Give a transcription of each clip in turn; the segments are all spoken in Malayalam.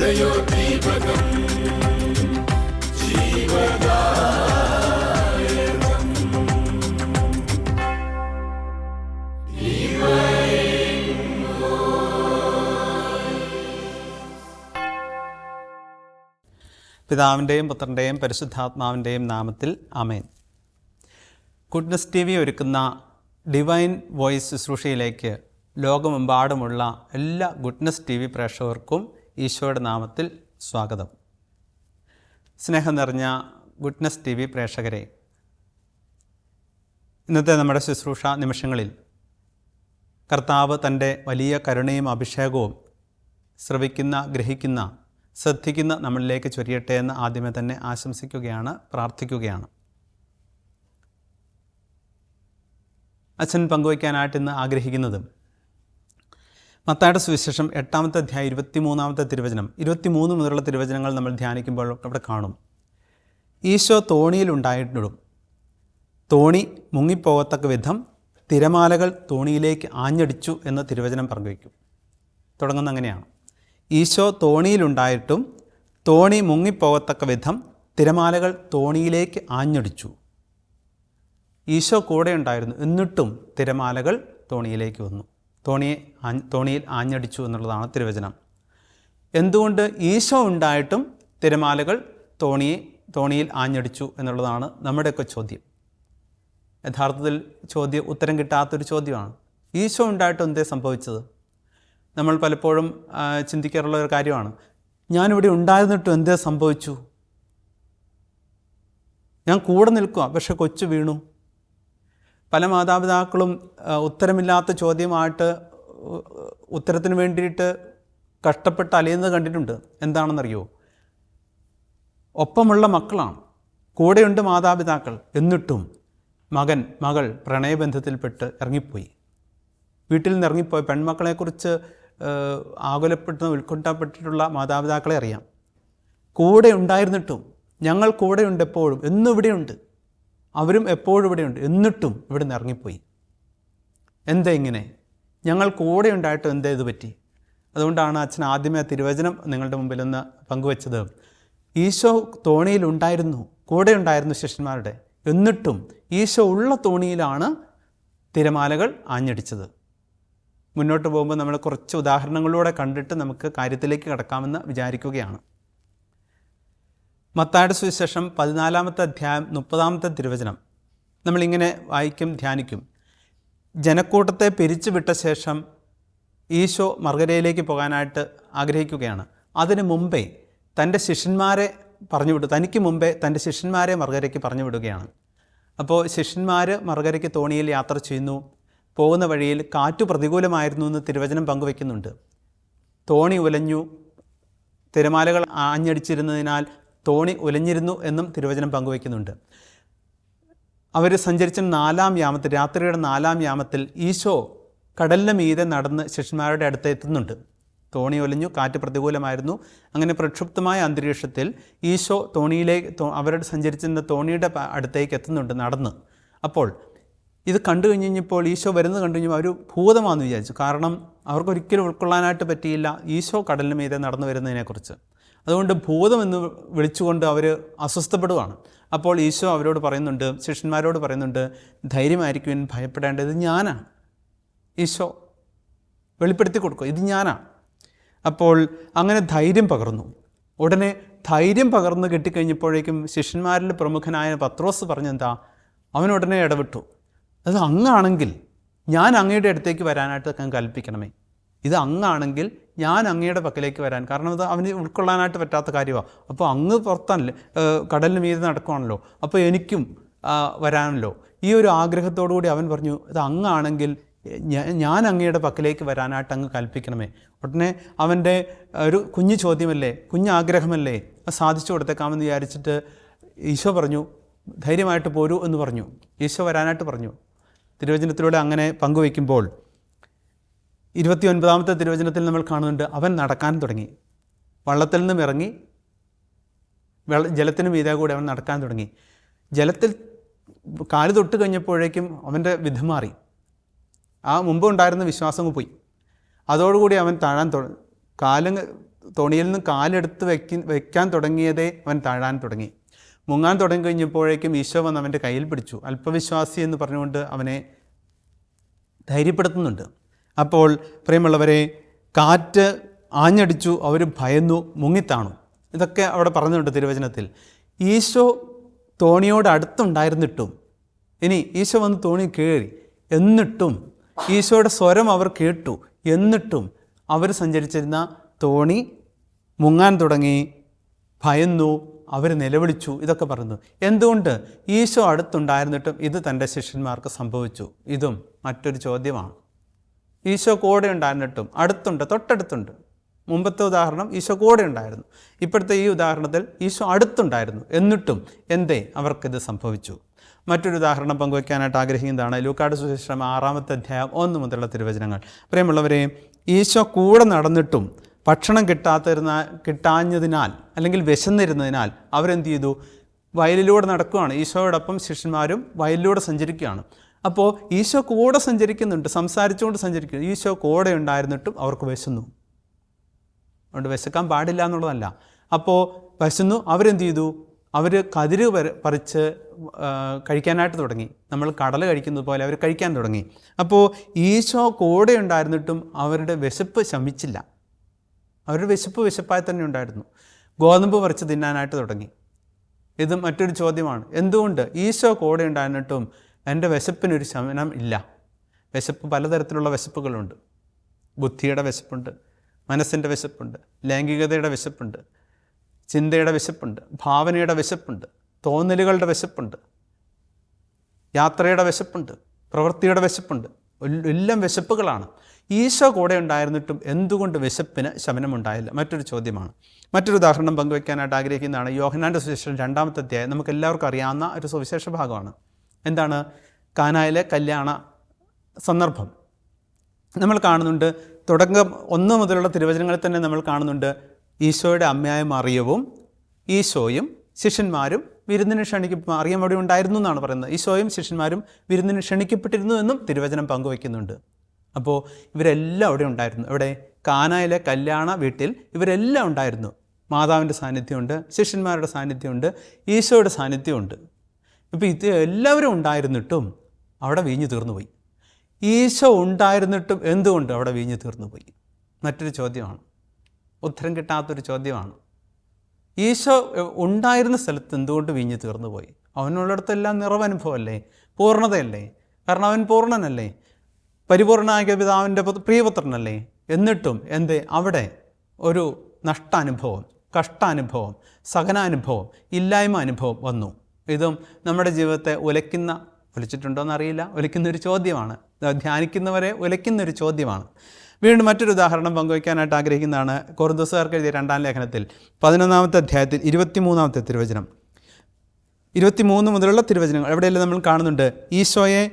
പിതാവിൻ്റെയും പുത്രൻ്റെയും പരിശുദ്ധാത്മാവിൻ്റെയും നാമത്തിൽ ആമേൻ. ഗുഡ്നസ് TV ഒരുക്കുന്ന ഡിവൈൻ വോയിസ് ശുശ്രൂഷയിലേക്ക് ലോകമെമ്പാടുമുള്ള എല്ലാ ഗുഡ്നസ് TV പ്രേക്ഷകർക്കും ഈശോയുടെ നാമത്തിൽ സ്വാഗതം. സ്നേഹം നിറഞ്ഞ ഗുഡ്നസ് TV പ്രേക്ഷകരെ, ഇന്നത്തെ നമ്മുടെ ശുശ്രൂഷ നിമിഷങ്ങളിൽ കർത്താവ് തൻ്റെ വലിയ കരുണയും അഭിഷേകവും ശ്രവിക്കുന്ന, ഗ്രഹിക്കുന്ന, ശ്രദ്ധിക്കുന്ന നമ്മളിലേക്ക് ചൊരിയട്ടെ എന്ന് ആദ്യമേ തന്നെ ആശംസിക്കുകയാണ്, പ്രാർത്ഥിക്കുകയാണ്. അച്ഛൻ പങ്കുവയ്ക്കാനായിട്ട് ഇന്ന് ആഗ്രഹിക്കുന്നതും മത്തായിയുടെ സുവിശേഷം 8-ാമത്തെ അധ്യായം 23-ാമത്തെ തിരുവചനം, 23 മുതലുള്ള തിരുവചനങ്ങൾ നമ്മൾ ധ്യാനിക്കുമ്പോൾ അവിടെ കാണും, ഈശോ തോണിയിലുണ്ടായിട്ടും തോണി മുങ്ങിപ്പോകത്തക്ക വിധം തിരമാലകൾ തോണിയിലേക്ക് ആഞ്ഞടിച്ചു എന്ന തിരുവചനം പങ്കുവയ്ക്കും. തുടങ്ങുന്ന അങ്ങനെയാണ്: ഈശോ തോണിയിലുണ്ടായിട്ടും തോണി മുങ്ങിപ്പോകത്തക്ക വിധം തിരമാലകൾ തോണിയിലേക്ക് ആഞ്ഞടിച്ചു. ഈശോ കൂടെ ഉണ്ടായിരുന്നു, എന്നിട്ടും തിരമാലകൾ തോണിയിലേക്ക് വന്നു, തോണിയിൽ ആഞ്ഞടിച്ചു എന്നുള്ളതാണ് തിരുവചനം. എന്തുകൊണ്ട് ഈശോ ഉണ്ടായിട്ടും തിരമാലകൾ തോണിയിൽ ആഞ്ഞടിച്ചു എന്നുള്ളതാണ് നമ്മുടെയൊക്കെ ചോദ്യം. യഥാർത്ഥത്തിൽ ഉത്തരം കിട്ടാത്തൊരു ചോദ്യമാണ്. ഈശോ ഉണ്ടായിട്ടും എന്തേ സംഭവിച്ചത്? നമ്മൾ പലപ്പോഴും ചിന്തിക്കാറുള്ള ഒരു കാര്യമാണ്, ഞാനിവിടെ ഉണ്ടായിരുന്നിട്ടും എന്തേ സംഭവിച്ചു? ഞാൻ കൂടെ നിൽക്കുക, പക്ഷെ കൊച്ചു വീണു. പല മാതാപിതാക്കളും ഉത്തരമില്ലാത്ത ചോദ്യമായിട്ട് ഉത്തരത്തിന് വേണ്ടിയിട്ട് കഷ്ടപ്പെട്ട് അലയുന്നത് കണ്ടിട്ടുണ്ട്. എന്താണെന്നറിയോ? ഒപ്പമുള്ള മക്കളാണ്, കൂടെയുണ്ട് മാതാപിതാക്കൾ, എന്നിട്ടും മകൾ പ്രണയബന്ധത്തിൽപ്പെട്ട് ഇറങ്ങിപ്പോയി. വീട്ടിൽ നിന്ന് ഇറങ്ങിപ്പോയി. പെൺമക്കളെക്കുറിച്ച് ആകുലപ്പെടുന്ന, ഉത്കണ്ഠപ്പെട്ടിട്ടുള്ള മാതാപിതാക്കളെ അറിയാം. കൂടെ ഉണ്ടായിരുന്നിട്ടും, ഞങ്ങൾ കൂടെയുണ്ട് എപ്പോഴും, എന്നും ഇവിടെയുണ്ട്, അവരും എപ്പോഴും ഇവിടെയുണ്ട്, എന്നിട്ടും ഇവിടെ നിന്ന് ഇറങ്ങിപ്പോയി. എന്താ ഇങ്ങനെ? ഞങ്ങൾ കൂടെ ഉണ്ടായിട്ടും എന്താ ഇത് പറ്റി? അതുകൊണ്ടാണ് അച്ഛൻ ആദ്യമേ തിരുവചനം നിങ്ങളുടെ മുമ്പിൽ ഒന്ന് പങ്കുവച്ചത്. ഈശോ തോണിയിലുണ്ടായിരുന്നു, കൂടെ ഉണ്ടായിരുന്നു ശിഷ്യന്മാരുടെ, എന്നിട്ടും ഈശോ ഉള്ള തോണിയിലാണ് തിരമാലകൾ ആഞ്ഞടിച്ചത്. മുന്നോട്ട് പോകുമ്പോൾ നമ്മൾ കുറച്ച് ഉദാഹരണങ്ങളിലൂടെ കണ്ടിട്ട് നമുക്ക് കാര്യത്തിലേക്ക് കടക്കാമെന്ന് വിചാരിക്കുകയാണ്. മത്തായിയുടെ സുവിശേഷം 14-ാമത്തെ അധ്യായം 30-ാമത്തെ തിരുവചനം നമ്മളിങ്ങനെ വായിക്കും, ധ്യാനിക്കും. ജനക്കൂട്ടത്തെ പിരിച്ചുവിട്ട ശേഷം ഈശോ മർഗരയിലേക്ക് പോകാനായിട്ട് ആഗ്രഹിക്കുകയാണ്. അതിനു മുമ്പേ തനിക്ക് മുമ്പേ തൻ്റെ ശിഷ്യന്മാരെ മർഗരയ്ക്ക് പറഞ്ഞു വിടുകയാണ്. അപ്പോൾ ശിഷ്യന്മാർ മർഗരയ്ക്ക് തോണിയിൽ യാത്ര ചെയ്യുന്നു. പോകുന്ന വഴിയിൽ കാറ്റു പ്രതികൂലമായിരുന്നു എന്ന് തിരുവചനം പങ്കുവയ്ക്കുന്നുണ്ട്. തോണി ഉലഞ്ഞു, തിരമാലകൾ ആഞ്ഞടിച്ചിരുന്നതിനാൽ തോണി ഉലഞ്ഞിരുന്നു എന്നും തിരുവചനം പങ്കുവയ്ക്കുന്നുണ്ട്. അവർ സഞ്ചരിച്ച രാത്രിയുടെ 4-ാം യാമത്തിൽ ഈശോ കടലിന് മീതെ നടന്ന് ശിഷ്യന്മാരുടെ അടുത്ത് എത്തുന്നുണ്ട്. തോണി ഒലഞ്ഞു, കാറ്റ് പ്രതികൂലമായിരുന്നു. അങ്ങനെ പ്രക്ഷുബ്ധമായ അന്തരീക്ഷത്തിൽ ഈശോ അവരുടെ സഞ്ചരിച്ചിരുന്ന തോണിയുടെ അടുത്തേക്ക് എത്തുന്നുണ്ട് നടന്ന്. അപ്പോൾ ഇത് കണ്ടു കഴിഞ്ഞപ്പോൾ, ഈശോ വരുന്നത് കണ്ടു കഴിഞ്ഞപ്പോൾ അവർ ഭൂതമാണെന്ന് വിചാരിച്ചു. കാരണം അവർക്കൊരിക്കലും ഉൾക്കൊള്ളാനായിട്ട് പറ്റിയില്ല ഈശോ കടലിന് മീതെ നടന്നു വരുന്നതിനെക്കുറിച്ച്. അതുകൊണ്ട് ഭൂതമെന്ന് വിളിച്ചുകൊണ്ട് അവർ അസ്വസ്ഥപ്പെടുകയാണ്. അപ്പോൾ ഈശോ അവരോട് പറയുന്നുണ്ട്, ശിഷ്യന്മാരോട് പറയുന്നുണ്ട്, ധൈര്യമായിരിക്കുവാൻ, ഭയപ്പെടേണ്ടത് ഞാനാണ്. ഈശോ വെളിപ്പെടുത്തി കൊടുക്കുക, ഇത് ഞാനാണ്. അപ്പോൾ അങ്ങനെ ധൈര്യം പകർന്നു. ഉടനെ ധൈര്യം പകർന്ന് കിട്ടിക്കഴിഞ്ഞപ്പോഴേക്കും ശിഷ്യന്മാരിൽ പ്രമുഖനായ പത്രോസ് പറഞ്ഞെന്താ? അവനുടനെ ഇടപെട്ടു, അത് അങ്ങാണെങ്കിൽ ഞാൻ അങ്ങയുടെ അടുത്തേക്ക് വരാനായിട്ട് കൽപ്പിക്കണമേ. ഇത് അങ്ങാണെങ്കിൽ ഞാൻ അങ്ങയുടെ പക്കലേക്ക് വരാൻ, കാരണം അത് അവന് ഉൾക്കൊള്ളാനായിട്ട് പറ്റാത്ത കാര്യമാണ്. അപ്പോൾ അങ്ങ് പുറത്താണല്ലേ, കടലിന് മീതെ നടക്കുവാണല്ലോ, അപ്പോൾ എനിക്കും വരാനല്ലോ. ഈ ഒരു ആഗ്രഹത്തോടു കൂടി അവൻ പറഞ്ഞു, ഇത് അങ്ങാണെങ്കിൽ ഞാൻ അങ്ങയുടെ പക്കലേക്ക് വരാനായിട്ട് അങ്ങ് കൽപ്പിക്കണമേ. ഉടനെ അവൻ്റെ ഒരു കുഞ്ഞു ചോദ്യമല്ലേ, കുഞ്ഞാഗ്രഹമല്ലേ, അത് സാധിച്ചു കൊടുത്തേക്കാമെന്ന് വിചാരിച്ചിട്ട് ഈശോ പറഞ്ഞു, ധൈര്യമായിട്ട് പോരൂ എന്ന് പറഞ്ഞു. ഈശോ വരാനായിട്ട് പറഞ്ഞു. തിരുവചനത്തിലൂടെ അങ്ങനെ പങ്കുവയ്ക്കുമ്പോൾ 29-ാമത്തെ തിരുവചനത്തിൽ നമ്മൾ കാണുന്നുണ്ട്, അവൻ നടക്കാൻ തുടങ്ങി. വള്ളത്തിൽ നിന്നും ഇറങ്ങി ജലത്തിന് മീതെ കൂടി അവൻ നടക്കാൻ തുടങ്ങി. ജലത്തിൽ കാല് തൊട്ട് കഴിഞ്ഞപ്പോഴേക്കും അവൻ്റെ വിധം മാറി. മുമ്പ് ഉണ്ടായിരുന്ന വിശ്വാസം പോയി. അതോടുകൂടി അവൻ താഴാൻ കാല് തോണിയിൽ നിന്ന് കാലെടുത്ത് വയ്ക്കാൻ തുടങ്ങിയതേ അവൻ താഴാൻ തുടങ്ങി. മുങ്ങാൻ തുടങ്ങി കഴിഞ്ഞപ്പോഴേക്കും ഈശോ വന്ന് അവൻ്റെ കയ്യിൽ പിടിച്ചു. അല്പവിശ്വാസി എന്ന് പറഞ്ഞുകൊണ്ട് അവനെ ധൈര്യപ്പെടുത്തുന്നുണ്ട്. അപ്പോൾ പ്രിയമുള്ളവരെ, കാറ്റ് ആഞ്ഞടിച്ചു, അവർ ഭയന്നു, മുങ്ങിത്താണു. ഇതൊക്കെ അവിടെ പറഞ്ഞിട്ടുണ്ട് തിരുവചനത്തിൽ. ഈശോ തോണിയോട് അടുത്തുണ്ടായിരുന്നിട്ടും, ഇനി ഈശോ വന്ന് തോണി കയറി, എന്നിട്ടും ഈശോയുടെ സ്വരം അവർ കേട്ടു, എന്നിട്ടും അവർ സഞ്ചരിച്ചിരുന്ന തോണി മുങ്ങാൻ തുടങ്ങി, ഭയന്നു, അവർ നിലവിളിച്ചു. ഇതൊക്കെ പറഞ്ഞു. എന്തുകൊണ്ട്? ഈശോ അടുത്തുണ്ടായിരുന്നിട്ടും ഇത് തൻ്റെ ശിഷ്യന്മാർക്ക് സംഭവിച്ചു. ഇതും മറ്റൊരു ചോദ്യമാണ്. ഈശോ കൂടെ ഉണ്ടായിരുന്നിട്ടും, അടുത്തുണ്ട്, തൊട്ടടുത്തുണ്ട്. മുമ്പത്തെ ഉദാഹരണം ഈശോ കൂടെ ഉണ്ടായിരുന്നു. ഇപ്പോഴത്തെ ഈ ഉദാഹരണത്തിൽ ഈശോ അടുത്തുണ്ടായിരുന്നു, എന്നിട്ടും എന്തേ അവർക്കിത് സംഭവിച്ചു? മറ്റൊരു ഉദാഹരണം പങ്കുവയ്ക്കാനായിട്ട് ആഗ്രഹിക്കുന്നതാണ് ലൂക്കായുടെ സുവിശേഷം 6-ാമത്തെ അധ്യായം 1 മുതലുള്ള തിരുവചനങ്ങൾ. പ്രിയമുള്ളവരെ, ഈശോ കൂടെ നടന്നിട്ടും ഭക്ഷണം കിട്ടാഞ്ഞതിനാൽ അല്ലെങ്കിൽ വിശന്നിരുന്നതിനാൽ അവരെന്ത് ചെയ്തു? വയലിലൂടെ നടക്കുകയാണ്. ഈശോയോടൊപ്പം ശിഷ്യന്മാരും വയലിലൂടെ സഞ്ചരിക്കുകയാണ്. അപ്പോൾ ഈശോ കൂടെ സഞ്ചരിക്കുന്നുണ്ട്, സംസാരിച്ചുകൊണ്ട് സഞ്ചരിക്കുന്നു. ഈശോ കൂടെ ഉണ്ടായിരുന്നിട്ടും അവർക്ക് വിശന്നു. അതുകൊണ്ട് വിശക്കാൻ പാടില്ല എന്നുള്ളതല്ല. അപ്പോൾ വിശന്നു, അവരെന്ത് ചെയ്തു? അവർ കതിര് പറിച്ച് കഴിക്കാനായിട്ട് തുടങ്ങി. നമ്മൾ കടല കഴിക്കുന്നത് പോലെ അവർ കഴിക്കാൻ തുടങ്ങി. അപ്പോൾ ഈശോ കൂടെ ഉണ്ടായിരുന്നിട്ടും അവരുടെ വിശപ്പ് ശമിച്ചില്ല. അവരുടെ വിശപ്പായി തന്നെ ഉണ്ടായിരുന്നു. ഗോതമ്പ് പറിച്ച് തിന്നാനായിട്ട് തുടങ്ങി. ഇത് മറ്റൊരു ചോദ്യമാണ്. എന്തുകൊണ്ട് ഈശോ കൂടെ ഉണ്ടായിരുന്നിട്ടും എൻ്റെ വിശപ്പിനൊരു ശമനം ഇല്ല? വിശപ്പ് പലതരത്തിലുള്ള വിശപ്പുകളുണ്ട്. ബുദ്ധിയുടെ വിശപ്പുണ്ട്, മനസ്സിൻ്റെ വിശപ്പുണ്ട്, ലൈംഗികതയുടെ വിശപ്പുണ്ട്, ചിന്തയുടെ വിശപ്പുണ്ട്, ഭാവനയുടെ വിശപ്പുണ്ട്, തോന്നലുകളുടെ വിശപ്പുണ്ട്, യാത്രയുടെ വിശപ്പുണ്ട്, പ്രവൃത്തിയുടെ വിശപ്പുണ്ട്. എല്ലാം വിശപ്പുകളാണ്. ഈശോ കൂടെ ഉണ്ടായിരുന്നിട്ടും എന്തുകൊണ്ട് വിശപ്പിന് ശമനമുണ്ടായില്ല? മറ്റൊരു ചോദ്യമാണ്. മറ്റൊരു ഉദാഹരണം പങ്കുവയ്ക്കാനായിട്ട് ആഗ്രഹിക്കുന്നതാണ് യോഹന്നാൻ്റെ സുവിശേഷം 2-ാമത്തെ അധ്യായം. നമുക്ക് എല്ലാവർക്കും അറിയാവുന്ന ഒരു സുവിശേഷ ഭാഗമാണ്. എന്താണ്? കാനായിലെ കല്യാണ സന്ദർഭം നമ്മൾ കാണുന്നുണ്ട്. തുടക്കം 1 മുതലുള്ള തിരുവചനങ്ങളിൽ തന്നെ നമ്മൾ കാണുന്നുണ്ട്. ഈശോയുടെ അമ്മയായ മറിയവും ഈശോയും ശിഷ്യന്മാരും വിരുന്നിന് മറിയം അവിടെ ഉണ്ടായിരുന്നു എന്നാണ് പറയുന്നത്. ഈശോയും ശിഷ്യന്മാരും വിരുന്നിന് ക്ഷണിക്കപ്പെട്ടിരുന്നു എന്നും തിരുവചനം പങ്കുവയ്ക്കുന്നുണ്ട്. അപ്പോൾ ഇവരെല്ലാം അവിടെ ഉണ്ടായിരുന്നു. ഇവിടെ കാനായിലെ കല്യാണ വീട്ടിൽ ഇവരെല്ലാം ഉണ്ടായിരുന്നു. മാതാവിൻ്റെ സാന്നിധ്യമുണ്ട്, ശിഷ്യന്മാരുടെ സാന്നിധ്യമുണ്ട്, ഈശോയുടെ സാന്നിധ്യമുണ്ട്. ഇപ്പോൾ ഇത് എല്ലാവരും ഉണ്ടായിരുന്നിട്ടും അവിടെ വീഞ്ഞു തീർന്നുപോയി. ഈശോ ഉണ്ടായിരുന്നിട്ടും എന്തുകൊണ്ട് അവിടെ വീഞ്ഞു തീർന്നുപോയി? മറ്റൊരു ചോദ്യമാണ്, ഉത്തരം കിട്ടാത്തൊരു ചോദ്യമാണ്. ഈശോ ഉണ്ടായിരുന്ന സ്ഥലത്ത് എന്തുകൊണ്ട് വീഞ്ഞു തീർന്നുപോയി? അവനുള്ളിടത്തെല്ലാം നിറവനുഭവമല്ലേ, പൂർണ്ണതയല്ലേ? കാരണം അവൻ പൂർണ്ണനല്ലേ, പരിപൂർണനായ പിതാവിൻ്റെ പ്രിയപുത്രനല്ലേ. എന്നിട്ടും എന്തേ അവിടെ ഒരു നഷ്ടാനുഭവം, കഷ്ടാനുഭവം, സഹനാനുഭവം, ഇല്ലായ്മ അനുഭവം വന്നു? ഇതും നമ്മുടെ ജീവിതത്തെ ഉലച്ചിട്ടുണ്ടോയെന്നറിയില്ല, ഉലയ്ക്കുന്നൊരു ചോദ്യമാണ്. ധ്യാനിക്കുന്നവരെ ഉലയ്ക്കുന്നൊരു ചോദ്യമാണ്. വീണ്ടും മറ്റൊരു ഉദാഹരണം പങ്കുവയ്ക്കാനായിട്ട് ആഗ്രഹിക്കുന്നതാണ് കൊറിന്തോസുകാർക്ക് എഴുതിയ 2-ാം ലേഖനത്തിൽ 11-ാമത്തെ അധ്യായത്തിൽ 23-ാമത്തെ തിരുവചനം. 23 മുതലുള്ള തിരുവചനങ്ങൾ എവിടെയെല്ലാം നമ്മൾ കാണുന്നുണ്ട് ഈശോയെ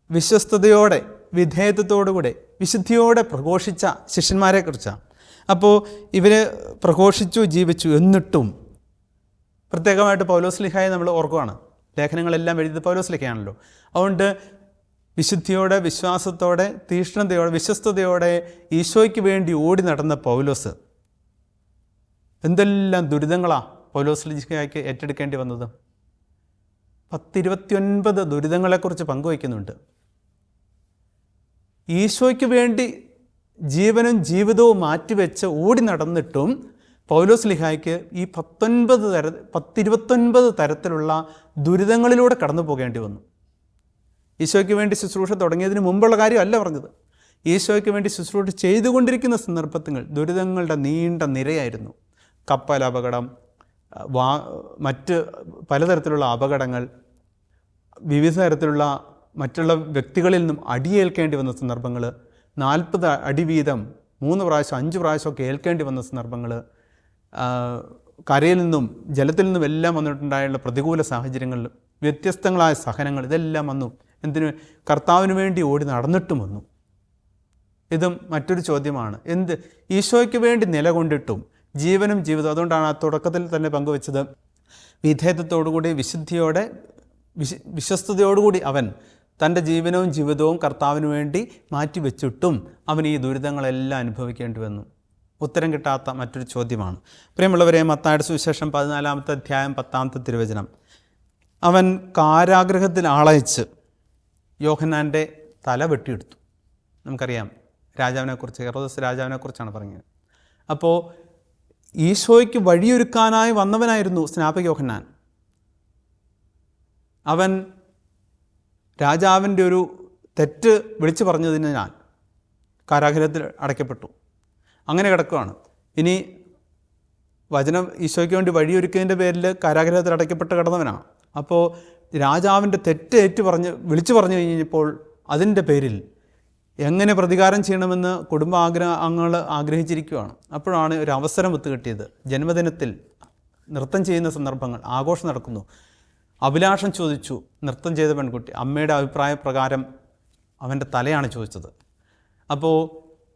വിശ്വസ്തയോടെ, വിധേയത്വത്തോടുകൂടെ, വിശുദ്ധിയോടെ പ്രഘോഷിച്ച ശിഷ്യന്മാരെക്കുറിച്ചാണ്. അപ്പോൾ ഇവർ പ്രഘോഷിച്ചു, ജീവിച്ചു. എന്നിട്ടും പ്രത്യേകമായിട്ട് പൗലോസ്ലീഹായെ നമ്മൾ ഓർക്കുകയാണ്. ലേഖനങ്ങളെല്ലാം എഴുതിയത് പൗലോസ്ലീഹയാണല്ലോ. അതുകൊണ്ട് വിശുദ്ധിയോടെ, വിശ്വാസത്തോടെ, തീക്ഷ്ണതയോടെ, വിശ്വസ്തയോടെ ഈശോയ്ക്ക് വേണ്ടി ഓടി നടന്ന പൗലോസ് എന്തെല്ലാം ദുരിതങ്ങളാണ് പൗലോസ്ലീഹയ്ക്ക് ഏറ്റെടുക്കേണ്ടി വന്നത്? 29 ദുരിതങ്ങളെക്കുറിച്ച് പങ്കുവയ്ക്കുന്നുണ്ട്. ഈശോയ്ക്ക് വേണ്ടി ജീവനും ജീവിതവും മാറ്റിവെച്ച് ഓടി നടന്നിട്ടും പൗലോസ്ലീഹായ്ക്ക് ഈ 29 തരത്തിലുള്ള ദുരിതങ്ങളിലൂടെ കടന്നു പോകേണ്ടി വന്നു. ഈശോയ്ക്ക് വേണ്ടി ശുശ്രൂഷ തുടങ്ങിയതിന് മുമ്പുള്ള കാര്യമല്ല പറഞ്ഞത്. ഈശോയ്ക്ക് വേണ്ടി ശുശ്രൂഷ ചെയ്തുകൊണ്ടിരിക്കുന്ന സന്ദർഭത്തിൽ ദുരിതങ്ങളുടെ നീണ്ട നിരയായിരുന്നു. കപ്പൽ അപകടം, മറ്റ് പലതരത്തിലുള്ള അപകടങ്ങൾ, വിവിധ തരത്തിലുള്ള മറ്റുള്ള വ്യക്തികളിൽ നിന്നും അടിയേൽക്കേണ്ടി വന്ന സന്ദർഭങ്ങൾ, 40 അടി വീതം 3 പ്രാവശ്യം 5 പ്രാവശ്യമൊക്കെ ഏൽക്കേണ്ടി വന്ന സന്ദർഭങ്ങൾ, കരയിൽ നിന്നും ജലത്തിൽ നിന്നും എല്ലാം വന്നിട്ടുണ്ടായുള്ള പ്രതികൂല സാഹചര്യങ്ങൾ, വ്യത്യസ്തങ്ങളായ സഹനങ്ങൾ, ഇതെല്ലാം വന്നു. എന്തിനു? കർത്താവിന് വേണ്ടി ഓടി നടന്നിട്ടും വന്നു. ഇതും മറ്റൊരു ചോദ്യമാണ്. ഈശോയ്ക്ക് വേണ്ടി നിലകൊണ്ടിട്ടും ജീവനും ജീവിതം. അതുകൊണ്ടാണ് ആ തുടക്കത്തിൽ തന്നെ പങ്കുവെച്ചത്, വിധേയത്വത്തോടുകൂടി, വിശുദ്ധിയോടെ, വിശ്വസ്തയോടുകൂടി അവൻ തൻ്റെ ജീവനവും ജീവിതവും കർത്താവിന് വേണ്ടി മാറ്റിവെച്ചിട്ടും അവൻ ഈ ദുരിതങ്ങളെല്ലാം അനുഭവിക്കേണ്ടി വന്നു. ഉത്തരം കിട്ടാത്ത മറ്റൊരു ചോദ്യമാണ്. പ്രിയമുള്ളവരെ, മത്തായിയുടെ സുവിശേഷം 14-ാമത്തെ അധ്യായം 10-ാമത്തെ തിരുവചനം, അവൻ കാരാഗൃഹത്തിൽ ആളയച്ച് യോഹന്നാൻ്റെ തല വെട്ടിയെടുത്തു. നമുക്കറിയാം രാജാവിനെക്കുറിച്ച്, ഹെറോദസ് രാജാവിനെക്കുറിച്ചാണ് പറഞ്ഞത്. അപ്പോൾ ഈശോയ്ക്ക് വഴിയൊരുക്കാനായി വന്നവനായിരുന്നു സ്നാപക യോഹന്നാൻ. അവൻ രാജാവിൻ്റെ ഒരു തെറ്റ് വിളിച്ചു പറഞ്ഞതിനാൽ കാരാഗൃഹത്തിൽ അടയ്ക്കപ്പെട്ടു. അങ്ങനെ കിടക്കുകയാണ്. ഇനി വചനം ഈശോയ്ക്ക് വേണ്ടി വഴിയൊരുക്കുന്നതിൻ്റെ പേരിൽ കാരാഗൃഹത്തിൽ അടയ്ക്കപ്പെട്ട് കിടന്നവനാണ്. അപ്പോൾ രാജാവിൻ്റെ തെറ്റ് വിളിച്ചു പറഞ്ഞു കഴിഞ്ഞപ്പോൾ അതിൻ്റെ പേരിൽ എങ്ങനെ പ്രതികാരം ചെയ്യണമെന്ന് കുടുംബാഗ്രഹങ്ങൾ ആഗ്രഹിച്ചിരിക്കുകയാണ്. അപ്പോഴാണ് ഒരു അവസരം ഒത്തുകിട്ടിയത്. ജന്മദിനത്തിൽ നൃത്തം ചെയ്യുന്ന സന്ദർഭങ്ങൾ, ആഘോഷം നടക്കുന്നു. അഭിലാഷം ചോദിച്ചു. നൃത്തം ചെയ്ത പെൺകുട്ടി അമ്മയുടെ അഭിപ്രായ പ്രകാരം അവൻ്റെ തലയാണ് ചോദിച്ചത്. അപ്പോൾ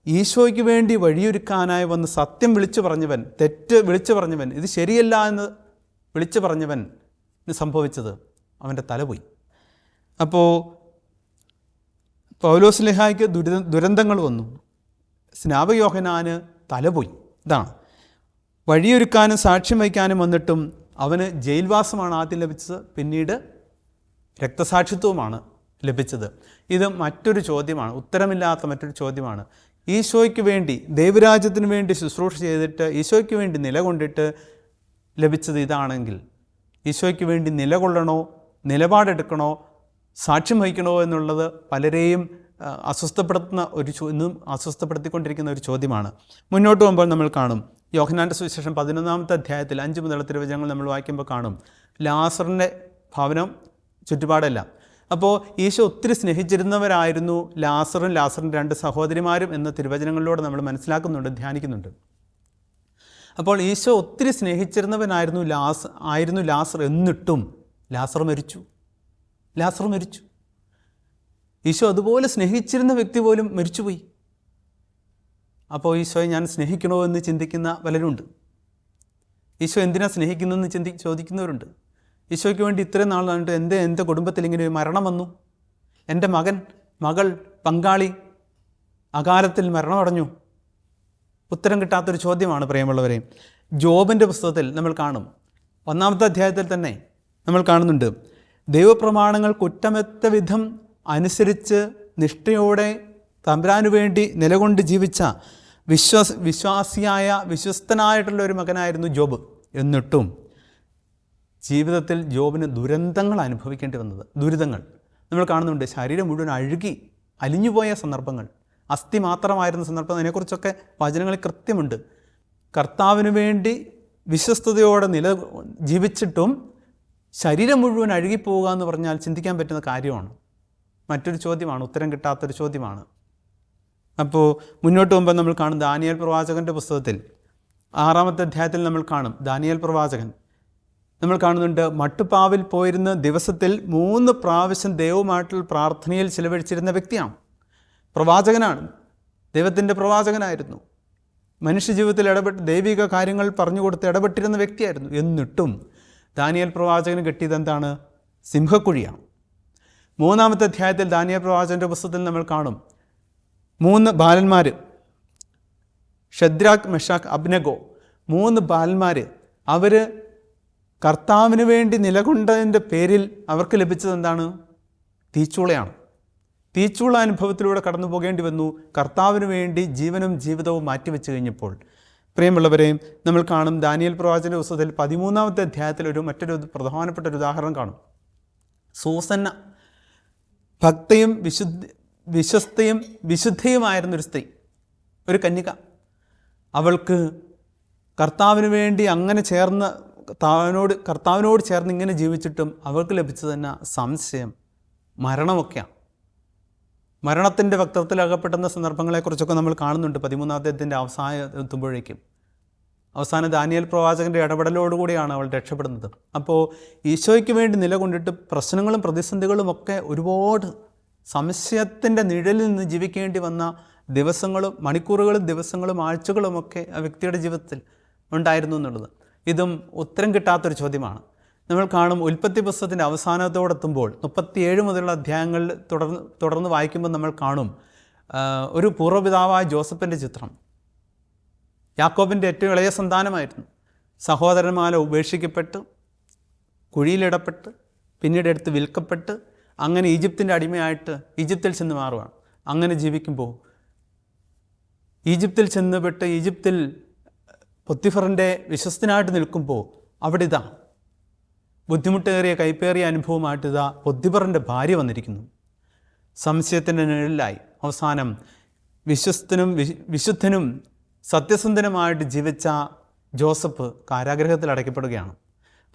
ഈശോയ്ക്ക് വേണ്ടി വഴിയൊരുക്കാനായി വന്ന് സത്യം വിളിച്ചു പറഞ്ഞവൻ, തെറ്റ് വിളിച്ചു പറഞ്ഞവൻ, ഇത് ശരിയല്ല എന്ന് വിളിച്ചു പറഞ്ഞവൻ സംഭവിച്ചത് അവൻ്റെ തല പോയി. അപ്പോൾ പൗലോസ്ലീഹായ്ക്ക് ദുരന്തങ്ങൾ വന്നു. സ്നാപക യോഹന്നാന് തല പോയി. ഇതാണ് വഴിയൊരുക്കാനും സാക്ഷ്യം വഹിക്കാനും വന്നിട്ടും അവന് ജയിൽവാസമാണ് ആദ്യം ലഭിച്ചത്, പിന്നീട് രക്തസാക്ഷിത്വമാണ് ലഭിച്ചത്. ഇത് മറ്റൊരു ചോദ്യമാണ്, ഉത്തരമില്ലാത്ത മറ്റൊരു ചോദ്യമാണ്. ഈശോയ്ക്ക് വേണ്ടി, ദൈവരാജ്യത്തിന് വേണ്ടി ശുശ്രൂഷ ചെയ്തിട്ട് ഈശോയ്ക്ക് വേണ്ടി നിലകൊണ്ടിട്ട് ലഭിച്ചത് ഇതാണെങ്കിൽ, ഈശോയ്ക്ക് വേണ്ടി നിലകൊള്ളണോ, നിലപാടെടുക്കണോ, സാക്ഷ്യം വഹിക്കണോ എന്നുള്ളത് പലരെയും ഇന്നും അസ്വസ്ഥപ്പെടുത്തിക്കൊണ്ടിരിക്കുന്ന ഒരു ചോദ്യമാണ്. മുന്നോട്ട് പോകുമ്പോൾ നമ്മൾ കാണും, യോഹന്നാൻ്റെ സുവിശേഷം 11-ാമത്തെ അധ്യായത്തിൽ 5 മുതലുള്ള തിരുവചനങ്ങൾ നമ്മൾ വായിക്കുമ്പോൾ കാണും ലാസറിൻ്റെ ഭവനം ചുറ്റുപാടല്ല. അപ്പോൾ ഈശോ ഒത്തിരി സ്നേഹിച്ചിരുന്നവരായിരുന്നു ലാസറിൻ്റെ 2 സഹോദരിമാരും എന്ന തിരുവചനങ്ങളിലൂടെ നമ്മൾ മനസ്സിലാക്കുന്നുണ്ട്, ധ്യാനിക്കുന്നുണ്ട്. അപ്പോൾ ഈശോ ഒത്തിരി സ്നേഹിച്ചിരുന്നവനായിരുന്നു ലാസർ. എന്നിട്ടും ലാസർ മരിച്ചു. ഈശോ അതുപോലെ സ്നേഹിച്ചിരുന്ന വ്യക്തി പോലും മരിച്ചുപോയി. അപ്പോൾ ഈശോയെ ഞാൻ സ്നേഹിക്കണോ എന്ന് ചിന്തിക്കുന്ന പലരുണ്ട്. ഈശോ എന്തിനാ സ്നേഹിക്കുന്നതെന്ന് ചോദിക്കുന്നവരുണ്ട്. ഈശോയ്ക്ക് വേണ്ടി ഇത്രയും നാളായിട്ട് എൻ്റെ കുടുംബത്തിൽ ഇങ്ങനെ ഒരു മരണം വന്നു, എൻ്റെ മകൾ, പങ്കാളി അകാലത്തിൽ മരണമടഞ്ഞു. ഉത്തരം കിട്ടാത്തൊരു ചോദ്യമാണ് പ്രിയമുള്ളവരെ. ജോബിൻ്റെ പുസ്തകത്തിൽ നമ്മൾ കാണും, 1-ാമത്തെ അധ്യായത്തിൽ തന്നെ നമ്മൾ കാണുന്നുണ്ട്, ദൈവപ്രമാണങ്ങൾ കുറ്റമറ്റ വിധം അനുസരിച്ച് നിഷ്ഠയോടെ തമ്പുരാനു വേണ്ടി നിലകൊണ്ട് ജീവിച്ച വിശ്വസ്തനായിട്ടുള്ള ഒരു മകനായിരുന്നു ജോബ്. എന്നിട്ടും ജീവിതത്തിൽ ജോബിന് ദുരന്തങ്ങൾ അനുഭവിക്കേണ്ടി വന്നത്. ദുരിതങ്ങൾ നമ്മൾ കാണുന്നുണ്ട്. ശരീരം മുഴുവൻ അലിഞ്ഞുപോയ സന്ദർഭങ്ങൾ, അസ്ഥി മാത്രമായിരുന്ന സന്ദർഭം, അതിനെക്കുറിച്ചൊക്കെ വചനങ്ങളിൽ കൃത്യമുണ്ട്. കർത്താവിന് വേണ്ടി വിശ്വസ്തയോടെ ജീവിച്ചിട്ടും ശരീരം മുഴുവൻ അഴുകിപ്പോവുക എന്ന് പറഞ്ഞാൽ ചിന്തിക്കാൻ പറ്റുന്ന കാര്യമാണ്. മറ്റൊരു ചോദ്യമാണ്, ഉത്തരം കിട്ടാത്തൊരു ചോദ്യമാണ്. അപ്പോൾ മുന്നോട്ട് പോകുമ്പോൾ നമ്മൾ കാണും ദാനിയേൽ പ്രവാചകൻ്റെ പുസ്തകത്തിൽ 6-ാമത്തെ അധ്യായത്തിൽ നമ്മൾ കാണും, ദാനിയേൽ പ്രവാചകൻ നമ്മൾ കാണുന്നുണ്ട്, മട്ടുപ്പാവിൽ പോയിരുന്ന ദിവസത്തിൽ 3 പ്രാവശ്യം ദൈവമായിട്ടുള്ള പ്രാർത്ഥനയിൽ ചിലവഴിച്ചിരുന്ന വ്യക്തിയാണ്. പ്രവാചകനാണ്, ദൈവത്തിൻ്റെ പ്രവാചകനായിരുന്നു. മനുഷ്യജീവിതത്തിൽ ദൈവിക കാര്യങ്ങൾ പറഞ്ഞു കൊടുത്ത് ഇടപെട്ടിരുന്ന വ്യക്തിയായിരുന്നു. എന്നിട്ടും ദാനിയേൽ പ്രവാചകന് കിട്ടിയത് എന്താണ്? സിംഹക്കുഴിയാണ്. 3-ാമത്തെ അധ്യായത്തിൽ ദാനിയേൽ പ്രവാചകൻ്റെ പുസ്തകത്തിൽ നമ്മൾ കാണും 3 ബാലന്മാർ, ഷദ്രാക്ക്, മെഷാക്ക്, അബ്നെഗോ, 3 ബാലന്മാർ. അവർ കർത്താവിന് വേണ്ടി നിലകൊണ്ടതിൻ്റെ പേരിൽ അവർക്ക് ലഭിച്ചത് എന്താണ്? തീച്ചൂളയാണ്. തീച്ചൂള അനുഭവത്തിലൂടെ കടന്നു പോകേണ്ടി വന്നു. കർത്താവിന് വേണ്ടി ജീവനും ജീവിതവും മാറ്റിവെച്ച് കഴിഞ്ഞപ്പോൾ പ്രിയമുള്ളവരെയും നമ്മൾ കാണും ദാനിയേൽ പ്രവാചകന്റെ പുസ്തകത്തിൽ 13-ാമത്തെ അധ്യായത്തിൽ മറ്റൊരു പ്രധാനപ്പെട്ട ഒരു ഉദാഹരണം കാണും. സൂസന്ന, ഭക്തയും വിശ്വസ്തയും വിശുദ്ധയുമായിരുന്നൊരു സ്ത്രീ, ഒരു കന്യക. അവൾക്ക് കർത്താവിന് വേണ്ടി അങ്ങനെ കർത്താവിനോട് ചേർന്ന് ഇങ്ങനെ ജീവിച്ചിട്ടും അവൾക്ക് ലഭിച്ചത് തന്നെ സംശയം, മരണമൊക്കെയാണ്. മരണത്തിൻ്റെ വക്രത്തിലകപ്പെടുന്ന സന്ദർഭങ്ങളെക്കുറിച്ചൊക്കെ നമ്മൾ കാണുന്നുണ്ട് 13-ാം അധ്യായത്തിൻ്റെ അവസാനം എത്തുമ്പോഴേക്കും. അവസാനം ദാനിയേൽ പ്രവാചകൻ്റെ ഇടപെടലോടുകൂടിയാണ് അവൾ രക്ഷപ്പെടുന്നത്. അപ്പോൾ ഈശോയ്ക്ക് വേണ്ടി നിലകൊണ്ടിട്ട് പ്രശ്നങ്ങളും പ്രതിസന്ധികളും ഒക്കെ ഒരുപാട് സംശയത്തിൻ്റെ നിഴലിൽ നിന്ന് ജീവിക്കേണ്ടി വന്ന ദിവസങ്ങളും മണിക്കൂറുകളും ദിവസങ്ങളും ആഴ്ചകളുമൊക്കെ ആ വ്യക്തിയുടെ ജീവിതത്തിൽ ഉണ്ടായിരുന്നു എന്നുള്ളത്. ഇതും ഉത്തരം കിട്ടാത്തൊരു ചോദ്യമാണ്. നമ്മൾ കാണും ഉൽപ്പത്തി പുസ്തകത്തിൻ്റെ അവസാനത്തോടെത്തുമ്പോൾ 37 മുതലുള്ള അധ്യായങ്ങളിൽ തുടർന്ന് വായിക്കുമ്പോൾ നമ്മൾ കാണും ഒരു പൂർവ്വപിതാവായ ജോസഫിൻ്റെ ചിത്രം. യാക്കോബിൻ്റെ ഏറ്റവും ഇളയ സന്താനമായിരുന്നു. സഹോദരന്മാരെ ഉപേക്ഷിക്കപ്പെട്ട് കുഴിയിലിടപ്പെട്ട് പിന്നീട് എടുത്ത് വിൽക്കപ്പെട്ട് അങ്ങനെ ഈജിപ്തിൻ്റെ അടിമയായിട്ട് ഈജിപ്തിൽ ചെന്ന് മാറുകയാണ്. അങ്ങനെ ജീവിക്കുമ്പോൾ ഈജിപ്തിൽ ചെന്നുപെട്ട് ഈജിപ്തിൽ പൊത്തിഫറിൻ്റെ വിശ്വസ്തനായിട്ട് നിൽക്കുമ്പോൾ അവിടെ ഇതാ ബുദ്ധിമുട്ടേറിയ കൈപ്പേറിയ അനുഭവമായിട്ട് ഇതാ പൊത്തിഫറിൻ്റെ ഭാര്യ വന്നിരിക്കുന്നു. സംശയത്തിൻ്റെ നിഴലിലായി അവസാനം വിശ്വസ്തനും വിശുദ്ധനും സത്യസന്ധനുമായിട്ട് ജീവിച്ച ജോസഫ് കാരാഗൃഹത്തിൽ അടയ്ക്കപ്പെടുകയാണ്.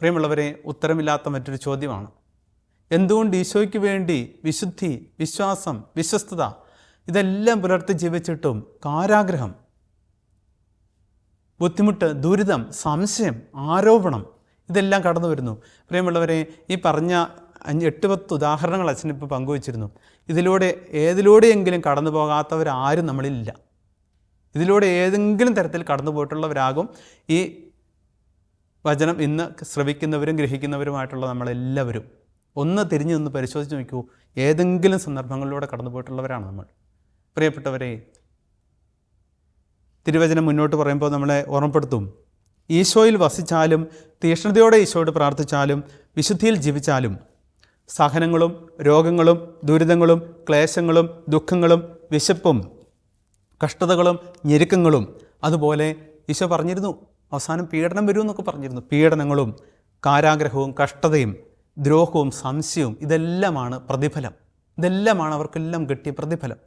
പ്രിയമുള്ളവരെ, ഉത്തരമില്ലാത്ത മറ്റൊരു ചോദ്യമാണ്, എന്തുകൊണ്ട് ഈശോയ്ക്ക് വേണ്ടി വിശുദ്ധി, വിശ്വാസം, വിശ്വസ്തത ഇതെല്ലാം പുലർത്തി ജീവിച്ചിട്ടും കാരാഗ്രഹം, ബുദ്ധിമുട്ട്, ദുരിതം, സംശയം, ആരോപണം ഇതെല്ലാം കടന്നു വരുന്നു? പ്രിയമുള്ളവരെ, ഈ പറഞ്ഞ 8-10 ഉദാഹരണങ്ങൾ അച്ഛനിപ്പോൾ പങ്കുവച്ചിരുന്നു. ഏതിലൂടെയെങ്കിലും കടന്നു പോകാത്തവരാരും നമ്മളിലില്ല. ഇതിലൂടെ ഏതെങ്കിലും തരത്തിൽ കടന്നു പോയിട്ടുള്ളവരാകും ഈ വചനം ഇന്ന് ശ്രവിക്കുന്നവരും ഗ്രഹിക്കുന്നവരുമായിട്ടുള്ള നമ്മളെല്ലാവരും. ഒന്ന് തിരിഞ്ഞു നിന്ന് പരിശോധിച്ച് നോക്കൂ, ഏതെങ്കിലും സന്ദർഭങ്ങളിലൂടെ കടന്നു പോയിട്ടുള്ളവരാണ് നമ്മൾ. പ്രിയപ്പെട്ടവരെ, തിരുവചനം മുന്നോട്ട് പറയുമ്പോൾ നമ്മളെ ഓർമ്മപ്പെടുത്തും, ഈശോയിൽ വസിച്ചാലും തീഷ്ണതയോടെ ഈശോയോട് പ്രാർത്ഥിച്ചാലും വിശുദ്ധിയിൽ ജീവിച്ചാലും സഹനങ്ങളും രോഗങ്ങളും ദുരിതങ്ങളും ക്ലേശങ്ങളും ദുഃഖങ്ങളും വിശപ്പും കഷ്ടതകളും ഞെരുക്കങ്ങളും, അതുപോലെ ഈശോ പറഞ്ഞിരുന്നു അവസാനം പീഡനം വരുമെന്നൊക്കെ പറഞ്ഞിരുന്നു. പീഡനങ്ങളും കാരാഗ്രഹവും കഷ്ടതയും ദ്രോഹവും സംശയവും ഇതെല്ലാമാണ് പ്രതിഫലം. ഇതെല്ലാമാണ് അവർക്കെല്ലാം കിട്ടിയ പ്രതിഫലം.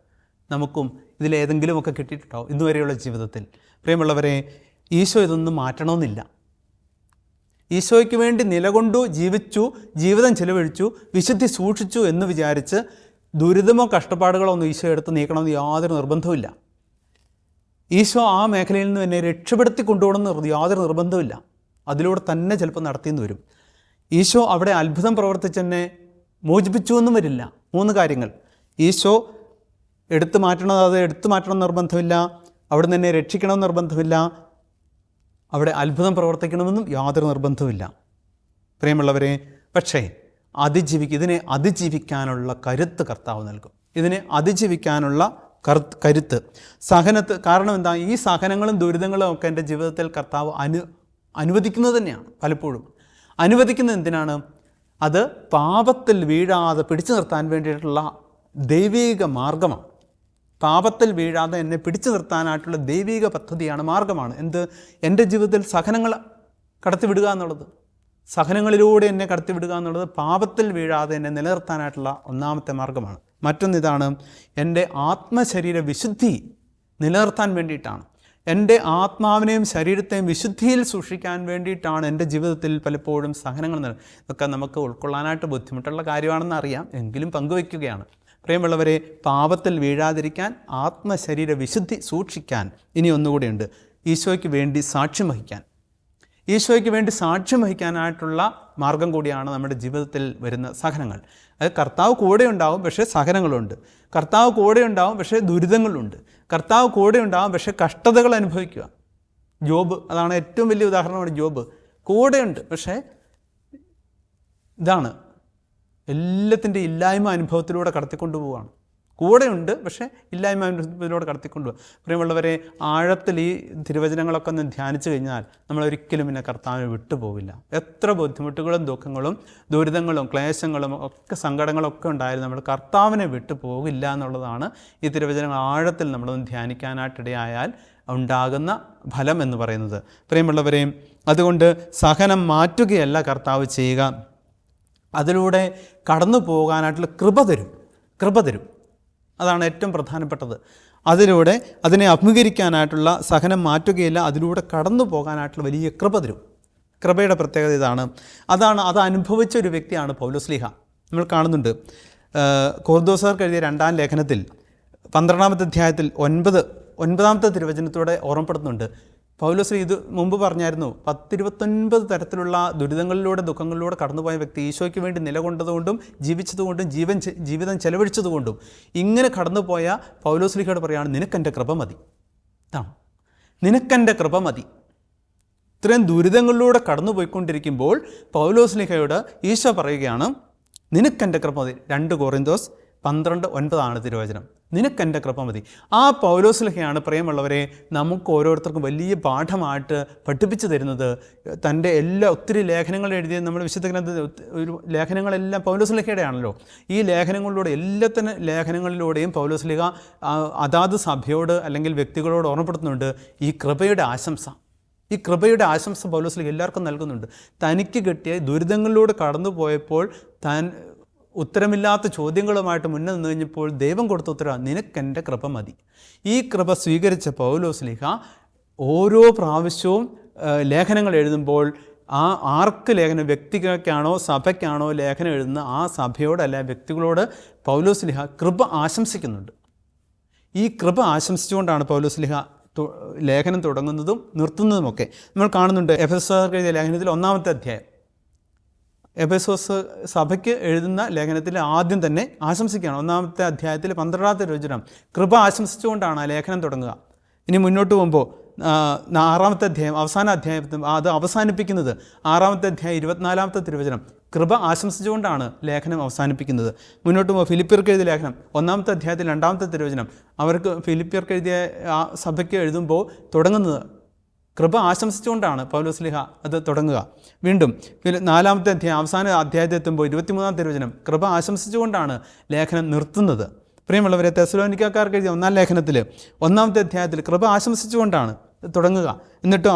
നമുക്കും ഇതിലേതെങ്കിലുമൊക്കെ കിട്ടിയിട്ടുണ്ടാവും ഇന്നുവരെയുള്ള ജീവിതത്തിൽ. പ്രിയമുള്ളവരെ, ഈശോ ഇതൊന്നും മാറ്റണമെന്നില്ല. ഈശോയ്ക്ക് വേണ്ടി നിലകൊണ്ടു ജീവിച്ചു, ജീവിതം ചെലവഴിച്ചു, വിശുദ്ധി സൂക്ഷിച്ചു എന്ന് വിചാരിച്ച് ദുരിതമോ കഷ്ടപ്പാടുകളോ ഒന്നും ഈശോ എടുത്ത് നീക്കണമെന്ന് യാതൊരു നിർബന്ധവുമില്ല. ഈശോ ആ മേഖലയിൽ നിന്ന് എന്നെ രക്ഷപ്പെടുത്തി കൊണ്ടുപോകണമെന്ന് യാതൊരു നിർബന്ധമില്ല. അതിലൂടെ തന്നെ ചിലപ്പോൾ നടത്തിയെന്ന് വരും. ഈശോ അവിടെ അത്ഭുതം പ്രവർത്തിച്ചെന്നെ മോചിപ്പിച്ചു എന്നും വരില്ല. 3 കാര്യങ്ങൾ. ഈശോ എടുത്തു മാറ്റണം നിർബന്ധമില്ല. അവിടെ നിന്ന് എന്നെ രക്ഷിക്കണമെന്ന് നിർബന്ധമില്ല. അവിടെ അത്ഭുതം പ്രവർത്തിക്കണമെന്നും യാതൊരു നിർബന്ധവുമില്ല. പ്രിയമുള്ളവരെ, പക്ഷേ ഇതിനെ അതിജീവിക്കാനുള്ള കരുത്ത് കർത്താവ് നൽകും. ഇതിനെ അതിജീവിക്കാനുള്ള കരുത്ത് കാരണം എന്താ? ഈ സഹനങ്ങളും ദുരിതങ്ങളും ഒക്കെ എൻ്റെ ജീവിതത്തിൽ കർത്താവ് അനുവദിക്കുന്നത് തന്നെയാണ്. പലപ്പോഴും അനുവദിക്കുന്നത് എന്തിനാണ്? അത് പാപത്തിൽ വീഴാതെ പിടിച്ചു നിർത്താൻ വേണ്ടിയിട്ടുള്ള ദൈവിക മാർഗമാണ്. പാപത്തിൽ വീഴാതെ എന്നെ പിടിച്ചു നിർത്താനായിട്ടുള്ള ദൈവിക പദ്ധതിയാണ്, മാർഗമാണ്. എൻ്റെ ജീവിതത്തിൽ സഹനങ്ങൾ കടത്തിവിടുക എന്നുള്ളത്, സഹനങ്ങളിലൂടെ എന്നെ കടത്തിവിടുക എന്നുള്ളത് പാപത്തിൽ വീഴാതെ എന്നെ നിലനിർത്താനായിട്ടുള്ള ഒന്നാമത്തെ മാർഗമാണ്. മറ്റൊന്നിതാണ്, എൻ്റെ ആത്മശരീര വിശുദ്ധി നിലനിർത്താൻ വേണ്ടിയിട്ടാണ്. എൻ്റെ ആത്മാവിനെയും ശരീരത്തെയും വിശുദ്ധിയിൽ സൂക്ഷിക്കാൻ വേണ്ടിയിട്ടാണ് എൻ്റെ ജീവിതത്തിൽ പലപ്പോഴും സഹനങ്ങൾ ഇതൊക്കെ നമുക്ക് ഉൾക്കൊള്ളാനായിട്ട് ബുദ്ധിമുട്ടുള്ള കാര്യമാണെന്ന് അറിയാം, എങ്കിലും പങ്കുവയ്ക്കുകയാണ്. പ്രിയമുള്ളവരെ, പാപത്തിൽ വീഴാതിരിക്കാൻ ആത്മശരീര വിശുദ്ധി സൂക്ഷിക്കാൻ ഇനി ഒന്നുകൂടെയുണ്ട്, ഈശോയ്ക്ക് വേണ്ടി സാക്ഷ്യം വഹിക്കാൻ. ഈശോയ്ക്ക് വേണ്ടി സാക്ഷ്യം വഹിക്കാനായിട്ടുള്ള മാർഗം കൂടിയാണ് നമ്മുടെ ജീവിതത്തിൽ വരുന്ന സഹനങ്ങൾ. അത് കർത്താവ് കൂടെ ഉണ്ടാവും, പക്ഷേ സഹനങ്ങളുണ്ട്. കർത്താവ് കൂടെ ഉണ്ടാവും, പക്ഷേ ദുരിതങ്ങളുണ്ട്. കർത്താവ് കൂടെ ഉണ്ടാവും, പക്ഷേ കഷ്ടതകൾ അനുഭവിക്കുക. ജോബ് അതാണ് ഏറ്റവും വലിയ ഉദാഹരണമാണ്. ജോബ് കൂടെയുണ്ട്, പക്ഷേ ഇതാണ് എല്ലാത്തിൻ്റെ ഇല്ലായ്മ അനുഭവത്തിലൂടെ കടത്തിക്കൊണ്ടു പോവുകയാണ്. കൂടെയുണ്ട്, പക്ഷേ ഇല്ലായ്മ അനുഭവത്തിലൂടെ കടത്തിക്കൊണ്ടുപോകുക. പ്രിയമുള്ളവരെ, ആഴത്തിൽ ഈ തിരുവചനങ്ങളൊക്കെ ഒന്ന് ധ്യാനിച്ചു കഴിഞ്ഞാൽ നമ്മളൊരിക്കലും പിന്നെ കർത്താവിനെ വിട്ടുപോകില്ല. എത്ര ബുദ്ധിമുട്ടുകളും ദുഃഖങ്ങളും ദുരിതങ്ങളും ക്ലേശങ്ങളും ഒക്കെ സങ്കടങ്ങളൊക്കെ ഉണ്ടായാലും നമ്മൾ കർത്താവിനെ വിട്ടു പോകില്ല എന്നുള്ളതാണ് ഈ തിരുവചനങ്ങൾ ആഴത്തിൽ നമ്മളൊന്ന് ധ്യാനിക്കാനായിട്ടിടയായാൽ ഉണ്ടാകുന്ന ഫലം എന്ന് പറയുന്നത്. പ്രിയമുള്ളവരെ, അതുകൊണ്ട് സഹനം മാറ്റുകയല്ല കർത്താവ് ചെയ്യുക, അതിലൂടെ കടന്നു പോകാനായിട്ടുള്ള കൃപ തരും. അതാണ് ഏറ്റവും പ്രധാനപ്പെട്ടത്. അതിലൂടെ അതിനെ അഭിമുഖീകരിക്കാനായിട്ടുള്ള സഹനം മാറ്റുകയില്ല, അതിലൂടെ കടന്നു പോകാനായിട്ടുള്ള വലിയ കൃപ തരും. കൃപയുടെ പ്രത്യേകത ഇതാണ്. അത് അനുഭവിച്ച ഒരു വ്യക്തിയാണ് പൗലോസ്ലീഹ. നമ്മൾ കാണുന്നുണ്ട് കൊരിന്ത്യർക്ക് എഴുതിയ 2-ാം ലേഖനത്തിൽ 12-ാമത്തെ അധ്യായത്തിൽ 9-ാമത്തെ തിരുവചനത്തോടെ ഓർമ്മപ്പെടുത്തുന്നുണ്ട്. പൗലോസ്ലീഹ ഇത് മുമ്പ് പറഞ്ഞായിരുന്നു, 10-29 തരത്തിലുള്ള ദുരിതങ്ങളിലൂടെ ദുഃഖങ്ങളിലൂടെ കടന്നുപോയ വ്യക്തി ഈശോയ്ക്ക് വേണ്ടി നിലകൊണ്ടതുകൊണ്ടും ജീവിച്ചതുകൊണ്ടും ജീവിതം ചെലവഴിച്ചതുകൊണ്ടും ഇങ്ങനെ കടന്നുപോയ പൗലോസ്ലീഹയോട് പറയുകയാണ്, നിനക്കെൻ്റെ കൃപ മതി. നിനക്കെൻ്റെ കൃപ മതി. ഇത്രയും ദുരിതങ്ങളിലൂടെ കടന്നു പോയിക്കൊണ്ടിരിക്കുമ്പോൾ പൗലോസ്ലീഹയോട് ഈശോ പറയുകയാണ്, നിനക്കെൻ്റെ കൃപ മതി. 2 കൊരിന്ത്യർ 12:9 തിരുവചനം. നിനക്കെൻ്റെ കൃപ മതി. ആ പൗലോസ്ലീഹയാണ് പ്രിയമുള്ളവരെ നമുക്ക് ഓരോരുത്തർക്കും വലിയ പാഠമായിട്ട് പഠിപ്പിച്ചു തരുന്നത്. തൻ്റെ ഒത്തിരി ലേഖനങ്ങൾ എഴുതിയ നമ്മൾ വിശുദ്ധ ഗ്രന്ഥ ഒരു ലേഖനങ്ങളെല്ലാം പൗലോസ്ലീഹയുടെ ആണല്ലോ. ഈ ലേഖനങ്ങളിലൂടെ എല്ലാത്തന്നെ ലേഖനങ്ങളിലൂടെയും പൗലോസ്ലീഹ അതാത് സഭയോട് അല്ലെങ്കിൽ വ്യക്തികളോട് ഓർമ്മപ്പെടുത്തുന്നുണ്ട് ഈ കൃപയുടെ ആശംസ. ഈ കൃപയുടെ ആശംസ പൗലോസ്ലീഹ എല്ലാവർക്കും നൽകുന്നുണ്ട്. തനിക്ക് കിട്ടിയ ദുരിതങ്ങളിലൂടെ കടന്നു പോയപ്പോൾ താൻ ഉത്തരമില്ലാത്ത ചോദ്യങ്ങളുമായിട്ട് മുന്നേ നിന്ന് കഴിഞ്ഞപ്പോൾ ദൈവം കൊടുത്ത ഉത്തരം നിനക്കെൻ്റെ കൃപ മതി. ഈ കൃപ സ്വീകരിച്ച പൗലോസ്ലീഹ ഓരോ പ്രാവശ്യവും ലേഖനങ്ങൾ എഴുതുമ്പോൾ ആർക്ക് ലേഖനം, വ്യക്തികൾക്കാണോ സഭയ്ക്കാണോ ലേഖനം എഴുതുന്ന ആ സഭയോട് അല്ല വ്യക്തികളോട് പൗലോസ്ലീഹ കൃപ ആശംസിക്കുന്നുണ്ട്. ഈ കൃപ ആശംസിച്ചുകൊണ്ടാണ് പൗലോസ്ലീഹ ലേഖനം തുടങ്ങുന്നതും നിർത്തുന്നതുമൊക്കെ. നമ്മൾ കാണുന്നുണ്ട് എഫെസോസ്യർക്ക് എഴുതിയ ലേഖനത്തിൽ 1-ാമത്തെ അധ്യായം. എഫെസോസ് സഭയ്ക്ക് എഴുതുന്ന ലേഖനത്തിൽ ആദ്യം തന്നെ ആശംസിക്കുകയാണ്. 1-ാമത്തെ അധ്യായത്തിൽ 12-ാമത്തെ തിരുവചനം കൃപ ആശംസിച്ചുകൊണ്ടാണ് ആ ലേഖനം തുടങ്ങുക. ഇനി മുന്നോട്ട് പോകുമ്പോൾ 6-ാമത്തെ അധ്യായം അവസാന അധ്യായത്തിൽ അത് അവസാനിപ്പിക്കുന്നത് 6-ാമത്തെ അധ്യായം 24-ാമത്തെ തിരുവചനം കൃപ ആശംസിച്ചുകൊണ്ടാണ് ലേഖനം അവസാനിപ്പിക്കുന്നത്. മുന്നോട്ട് പോകുമ്പോൾ ഫിലിപ്പിയർക്ക് എഴുതിയ ലേഖനം 1-ാമത്തെ അധ്യായത്തിൽ 2-ാമത്തെ തിരുവചനം അവർക്ക് ഫിലിപ്പിയർക്ക് എഴുതിയ ആ സഭയ്ക്ക് എഴുതുമ്പോൾ തുടങ്ങുന്നത് കൃപ ആശംസിച്ചുകൊണ്ടാണ് പൗലോസ്ലീഹ അത് തുടങ്ങുക. വീണ്ടും 4-ാമത്തെ അധ്യായം അവസാന അധ്യായത്തിൽ എത്തുമ്പോൾ 23-ാം തിരുവചനം കൃപ ആശംസിച്ചുകൊണ്ടാണ് ലേഖനം നിർത്തുന്നത്. പ്രിയമുള്ളവരെ, തെസ്സലോനിക്കക്കാർക്ക് എഴുതിയ 1-ാം ലേഖനത്തിൽ 1-ാമത്തെ അധ്യായത്തിൽ കൃപ ആശംസിച്ചുകൊണ്ടാണ് തുടങ്ങുക. എന്നിട്ട്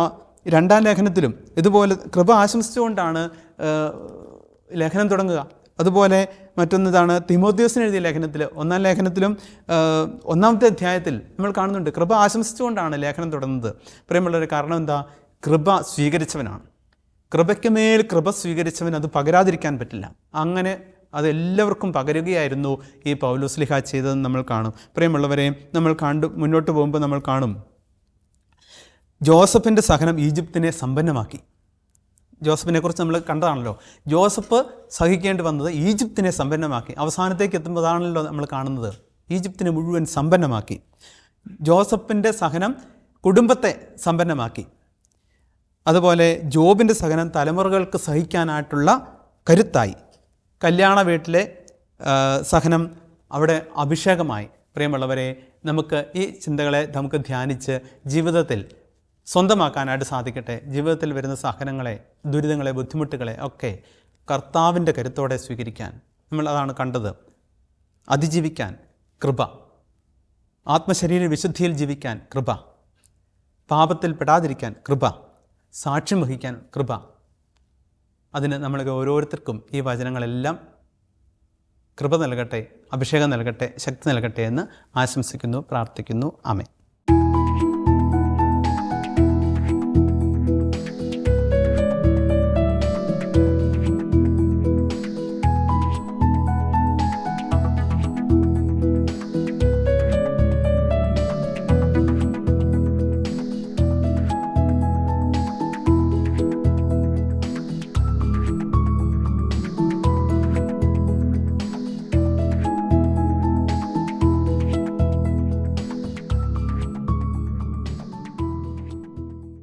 2-ാം ലേഖനത്തിലും ഇതുപോലെ കൃപ ആശംസിച്ചുകൊണ്ടാണ് ലേഖനം തുടങ്ങുക. അതുപോലെ മറ്റൊന്നിതാണ് തിമോഥെയോസിന് എഴുതിയ ലേഖനത്തിൽ 1-ാം ലേഖനത്തിലും 1-ാമത്തെ അധ്യായത്തിൽ നമ്മൾ കാണുന്നുണ്ട് കൃപ ആശംസിച്ചുകൊണ്ടാണ് ലേഖനം തുടങ്ങുന്നത്. പ്രിയമുള്ളവർ, കാരണം എന്താ? കൃപ സ്വീകരിച്ചവനാണ്. കൃപയ്ക്ക് മേൽ കൃപ സ്വീകരിച്ചവൻ അത് പകരാതിരിക്കാൻ പറ്റില്ല. അങ്ങനെ അതെല്ലാവർക്കും പകരുകയായിരുന്നു ഈ പൗലോസ്ലീഹ ചെയ്തതെന്ന് നമ്മൾ കാണും. പ്രിയമുള്ളവരെ, നമ്മൾ മുന്നോട്ട് പോകുമ്പോൾ നമ്മൾ കാണും ജോസഫിൻ്റെ സഹനം ഈജിപ്തിനെ സമ്പന്നമാക്കി. ജോസഫിനെക്കുറിച്ച് നമ്മൾ കണ്ടതാണല്ലോ. ജോസഫ് സഹിക്കേണ്ടി വന്നത് ഈജിപ്തിനെ സമ്പന്നമാക്കി. അവസാനത്തേക്ക് എത്തുമ്പോഴാണല്ലോ നമ്മൾ കാണുന്നത് ഈജിപ്തിനെ മുഴുവൻ സമ്പന്നമാക്കി. ജോസഫിൻ്റെ സഹനം കുടുംബത്തെ സമ്പന്നമാക്കി. അതുപോലെ ജോബിൻ്റെ സഹനം തലമുറകൾക്ക് സഹിക്കാനായിട്ടുള്ള കരുത്തായി. കല്യാണ വീട്ടിലെ സഹനം അവിടെ അഭിഷേകമായി. പ്രിയമുള്ളവരെ, നമുക്ക് ഈ ചിന്തകളെ നമുക്ക് ധ്യാനിച്ച് ജീവിതത്തിൽ സ്വന്തമാക്കാനായിട്ട് സാധിക്കട്ടെ. ജീവിതത്തിൽ വരുന്ന സഹനങ്ങളെ, ദുരിതങ്ങളെ, ബുദ്ധിമുട്ടുകളെ ഒക്കെ കർത്താവിൻ്റെ കരുത്തോടെ സ്വീകരിക്കാൻ നമ്മൾ അതാണ് കണ്ടത്. അതിജീവിക്കാൻ കൃപ, ആത്മശരീര വിശുദ്ധിയിൽ ജീവിക്കാൻ കൃപ, പാപത്തിൽ പെടാതിരിക്കാൻ കൃപ, സാക്ഷ്യം വഹിക്കാൻ കൃപ. അതിന് നമ്മൾ ഓരോരുത്തർക്കും ഈ വചനങ്ങളെല്ലാം കൃപ നൽകട്ടെ, അഭിഷേകം നൽകട്ടെ, ശക്തി നൽകട്ടെ എന്ന് ആശംസിക്കുന്നു, പ്രാർത്ഥിക്കുന്നു. ആമേൻ.